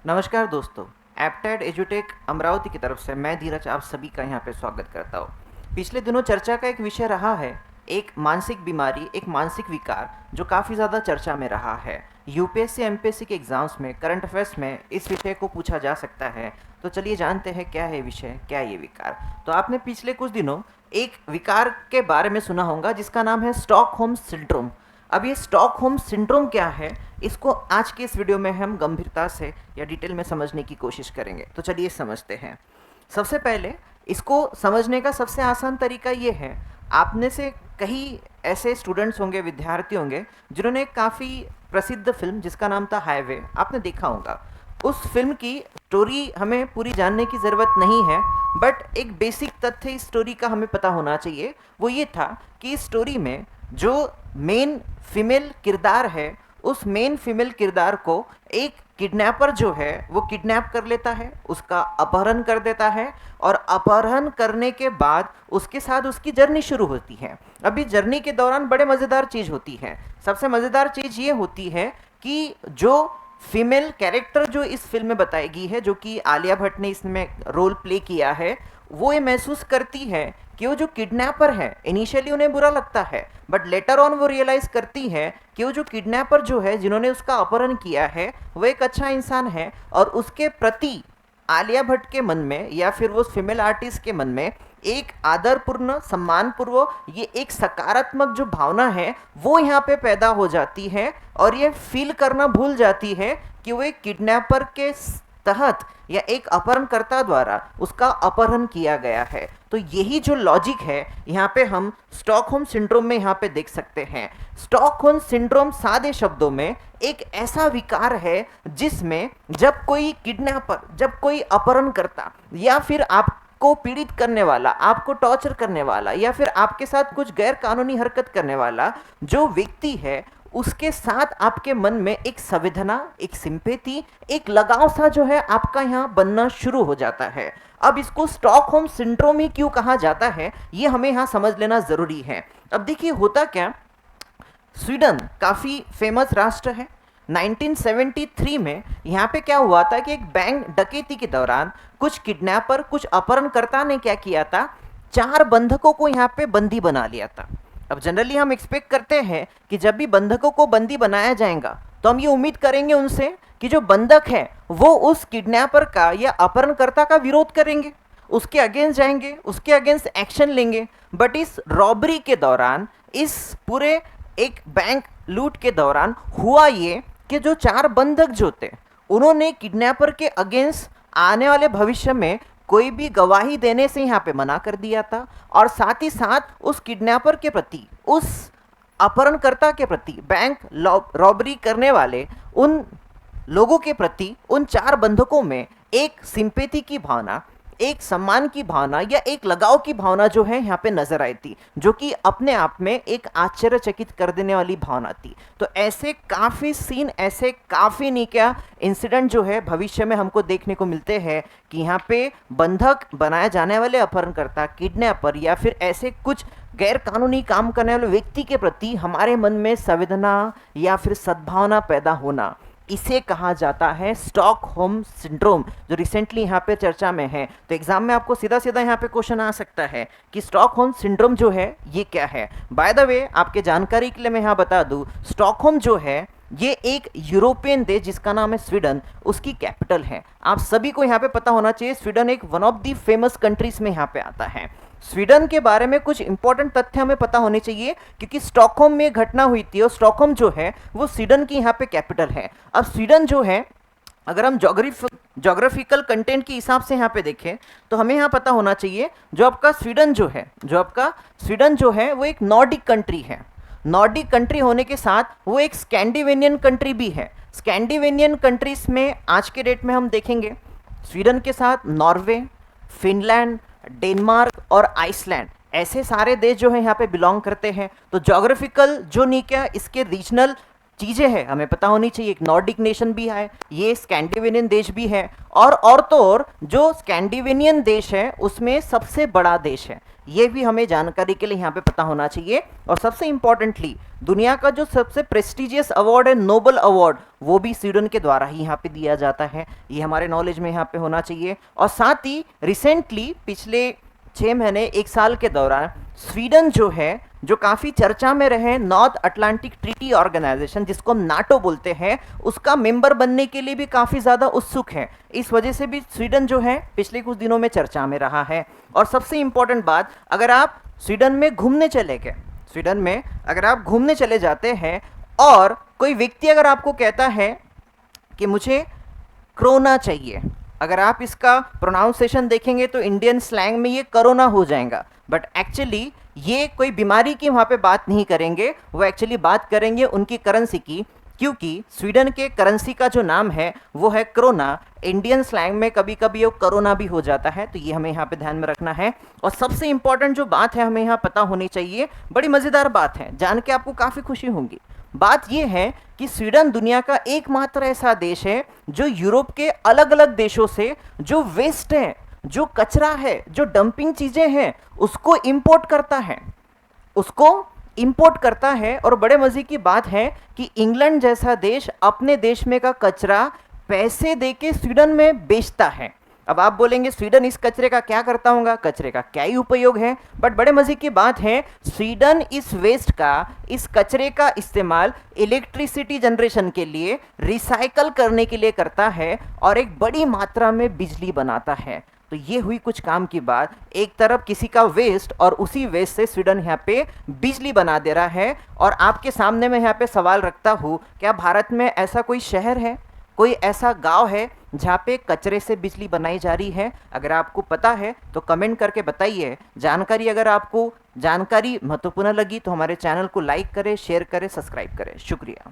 नमस्कार दोस्तों। एप्टेड एजुटेक अमरावती की तरफ से मैं धीरज आप सभी का यहाँ पे स्वागत करता हूँ। पिछले दिनों चर्चा का एक विषय रहा है, एक मानसिक बीमारी, एक मानसिक विकार जो काफ़ी ज़्यादा चर्चा में रहा है। यूपीएससी एमपीएससी के एग्ज़ाम्स में, करंट अफेयर्स में इस विषय को पूछा जा सकता है। तो चलिए जानते हैं क्या है विषय, क्या है ये विकार। तो आपने पिछले कुछ दिनों एक विकार के बारे में सुना होगा जिसका नाम है स्टॉकहोम सिंड्रोम। अब ये स्टॉकहोम सिंड्रोम क्या है, इसको आज के इस वीडियो में हम गंभीरता से या डिटेल में समझने की कोशिश करेंगे। तो चलिए समझते हैं। सबसे पहले इसको समझने का सबसे आसान तरीका ये है, आप में से कई ऐसे स्टूडेंट्स होंगे, विद्यार्थी होंगे जिन्होंने काफ़ी प्रसिद्ध फिल्म जिसका नाम था हाईवे आपने देखा होगा। उस फिल्म की स्टोरी हमें पूरी जानने की ज़रूरत नहीं है, बट एक बेसिक तथ्य इस स्टोरी का हमें पता होना चाहिए। वो ये था कि इस स्टोरी में जो मेन फीमेल किरदार है, उस मेन फीमेल किरदार को एक किडनैपर जो है वो किडनैप कर लेता है, उसका अपहरण कर देता है और अपहरण करने के बाद उसके साथ उसकी जर्नी शुरू होती है। अभी जर्नी के दौरान बड़े मज़ेदार चीज़ होती है। सबसे मज़ेदार चीज़ ये होती है कि जो फीमेल कैरेक्टर जो इस फिल्म में बताई गई है, जो कि आलिया भट्ट ने इसमें रोल प्ले किया है, वो ये महसूस करती है कि वो जो किडनैपर है, इनिशियली उन्हें बुरा लगता है, बट लेटर ऑन वो रियलाइज़ करती है कि वो जो किडनैपर जो है, जिन्होंने उसका अपहरण किया है, वो एक अच्छा इंसान है और उसके प्रति आलिया भट्ट के मन में या फिर वो फीमेल आर्टिस्ट के मन में एक आदरपूर्ण, सम्मानपूर्व, ये एक सकारात्मक जो भावना है वो यहाँ पे पैदा हो जाती है और ये फील करना भूल जाती है कि वो एक किडनैपर के तहत या एक अपहरणकर्ता द्वारा उसका अपहरण किया गया है। तो यही जो लॉजिक है यहाँ पे हम स्टॉकहोम सिंड्रोम में यहाँ पे देख सकते हैं। स्टॉकहोम सिंड्रोम सादे शब्दों में एक ऐसा विकार है जिसमें जब कोई किडनैपर, जब कोई अपहरणकर्ता या फिर आपको पीड़ित करने वाला, आपको टॉर्चर करने वाला या फिर आपके साथ कुछ गैर कानूनी हरकत करने वाला जो व्यक्ति है, उसके साथ आपके मन में एक संवेदना, एक सिंपैथी, एक लगाव सा जो है आपका यहाँ बनना शुरू हो जाता है। अब इसको स्टॉकहोम सिंड्रोम ही क्यों कहा जाता है, ये हमें यहाँ समझ लेना ज़रूरी है। अब देखिए होता क्या, स्वीडन काफ़ी फेमस राष्ट्र है। 1973 में यहाँ पे क्या हुआ था कि एक बैंक डकैती के दौरान कुछ किडनैपर, कुछ अपहरणकर्ता ने क्या किया था, 4 बंधकों को यहाँ पे बंदी बना लिया था। अब जनरली हम एक्सपेक्ट करते हैं कि जब भी बंधकों को बंदी बनाया जाएगा तो हम ये उम्मीद करेंगे उनसे कि जो बंधक है वो उस किडनैपर का या अपहरणकर्ता का विरोध करेंगे, उसके अगेंस्ट जाएंगे, उसके अगेंस्ट एक्शन लेंगे। बट इस रॉबरी के दौरान, इस पूरे एक बैंक लूट के दौरान हुआ ये कि जो 4 बंधक जो थे उन्होंने किडनैपर के अगेंस्ट आने वाले भविष्य में कोई भी गवाही देने से यहाँ पे मना कर दिया था और साथ ही साथ उस किडनैपर के प्रति, उस अपहरणकर्ता के प्रति, बैंक रॉबरी करने वाले उन लोगों के प्रति, उन 4 बंधकों में एक सिंपैथी की भावना, एक सम्मान की भावना या एक लगाव की भावना जो है यहाँ पे नजर आई थी, जो कि अपने आप में एक आश्चर्यचकित कर देने वाली भावना थी। तो ऐसे काफ़ी सीन, ऐसे काफ़ी नहीं क्या इंसिडेंट जो है भविष्य में हमको देखने को मिलते हैं कि यहाँ पे बंधक बनाए जाने वाले अपहरणकर्ता, किडनैपर या फिर ऐसे कुछ गैर कानूनी काम करने वाले व्यक्ति के प्रति हमारे मन में संवेदना या फिर सद्भावना पैदा होना, इसे कहा जाता है स्टॉकहोम सिंड्रोम, जो रिसेंटली यहाँ पे चर्चा में है। तो एग्जाम में आपको सीधा सीधा यहाँ पे क्वेश्चन आ सकता है कि स्टॉकहोम सिंड्रोम जो है ये क्या है। बाय द वे आपके जानकारी के लिए मैं यहाँ बता दूँ, स्टॉकहोम जो है ये एक यूरोपियन देश जिसका नाम है स्वीडन, उसकी कैपिटल है। आप सभी को यहाँ पे पता होना चाहिए, स्वीडन एक one of the famous countries में यहाँ पे आता है। स्वीडन के बारे में कुछ इंपॉर्टेंट तथ्य हमें पता होने चाहिए क्योंकि स्टॉकहोम में घटना हुई थी और स्टॉकहोम जो है वो स्वीडन की यहाँ पे कैपिटल है। अब स्वीडन जो है, अगर हम जोग्राफिकल कंटेंट के हिसाब से यहाँ पे देखें तो हमें यहाँ पता होना चाहिए जो आपका स्वीडन जो है वो एक नॉर्डिक कंट्री है। नॉर्डिक कंट्री होने के साथ वो एक स्कैंडिनेवियन कंट्री भी है। स्कैंडिनेवियन कंट्रीज में आज के डेट में हम देखेंगे स्वीडन के साथ नॉर्वे, फिनलैंड, डेनमार्क और आइसलैंड, ऐसे सारे देश जो है यहाँ पे बिलोंग करते हैं। तो जोग्राफिकल जो नहीं क्या इसके रीजनल चीज़ें हैं हमें पता होनी चाहिए। एक नॉर्डिक नेशन भी है, ये स्कैंडिनेवियन देश भी है और तो और जो स्कैंडिनेवियन देश है उसमें सबसे बड़ा देश है ये भी हमें जानकारी के लिए यहाँ पे पता होना चाहिए। और सबसे इंपॉर्टेंटली दुनिया का जो सबसे प्रेस्टिजियस अवार्ड है नोबेल अवार्ड, वो भी स्वीडन के द्वारा ही यहाँ पे दिया जाता है। ये हमारे नॉलेज में यहाँ पे होना चाहिए। और साथ ही रिसेंटली पिछले 6 महीने 1 साल के दौरान स्वीडन जो है, जो काफ़ी चर्चा में रहे नॉर्थ अटलांटिक ट्रीटी ऑर्गेनाइजेशन जिसको हम नाटो बोलते हैं, उसका मेंबर बनने के लिए भी काफ़ी ज़्यादा उत्सुक है। इस वजह से भी स्वीडन जो है पिछले कुछ दिनों में चर्चा में रहा है। और सबसे इम्पोर्टेंट बात, अगर आप स्वीडन में घूमने चले गए, स्वीडन में अगर आप घूमने चले जाते हैं और कोई व्यक्ति अगर आपको कहता है कि मुझे क्रोना चाहिए, अगर आप इसका प्रोनाउंसिएशन देखेंगे तो इंडियन स्लैंग में ये कोरोना हो जाएगा, बट एक्चुअली ये कोई बीमारी की वहाँ पे बात नहीं करेंगे, वो एक्चुअली बात करेंगे उनकी करेंसी की, क्योंकि स्वीडन के करेंसी का जो नाम है वो है क्रोना। इंडियन स्लैंग में कभी कभी वो कोरोना भी हो जाता है, तो ये हमें यहाँ पे ध्यान में रखना है। और सबसे इंपॉर्टेंट जो बात है हमें यहाँ पता होनी चाहिए, बड़ी मज़ेदार बात है, जान के आपको काफ़ी खुशी होगी। बात यह है कि स्वीडन दुनिया का एकमात्र ऐसा देश है जो यूरोप के अलग अलग देशों से जो वेस्ट है, जो कचरा है, जो डंपिंग चीजें हैं, उसको इंपोर्ट करता है, उसको इंपोर्ट करता है। और बड़े मजे की बात है कि इंग्लैंड जैसा देश अपने देश में का कचरा पैसे देके स्वीडन में बेचता है। अब आप बोलेंगे स्वीडन इस कचरे का क्या करता होगा, कचरे का क्या ही उपयोग है, बट बड़े मजे की बात है स्वीडन इस वेस्ट का, इस कचरे का इस्तेमाल इलेक्ट्रिसिटी जनरेशन के लिए, रिसाइकल करने के लिए करता है और एक बड़ी मात्रा में बिजली बनाता है। तो ये हुई कुछ काम की बात, एक तरफ किसी का वेस्ट और उसी वेस्ट से स्वीडन यहाँ पे बिजली बना दे रहा है। और आपके सामने मैं यहाँ पे सवाल रखता हूँ, क्या भारत में ऐसा कोई शहर है, कोई ऐसा गांव है जहाँ पे कचरे से बिजली बनाई जा रही है? अगर आपको पता है तो कमेंट करके बताइए। जानकारी अगर आपको जानकारी महत्वपूर्ण लगी तो हमारे चैनल को लाइक करें, शेयर करें, सब्सक्राइब करें। शुक्रिया।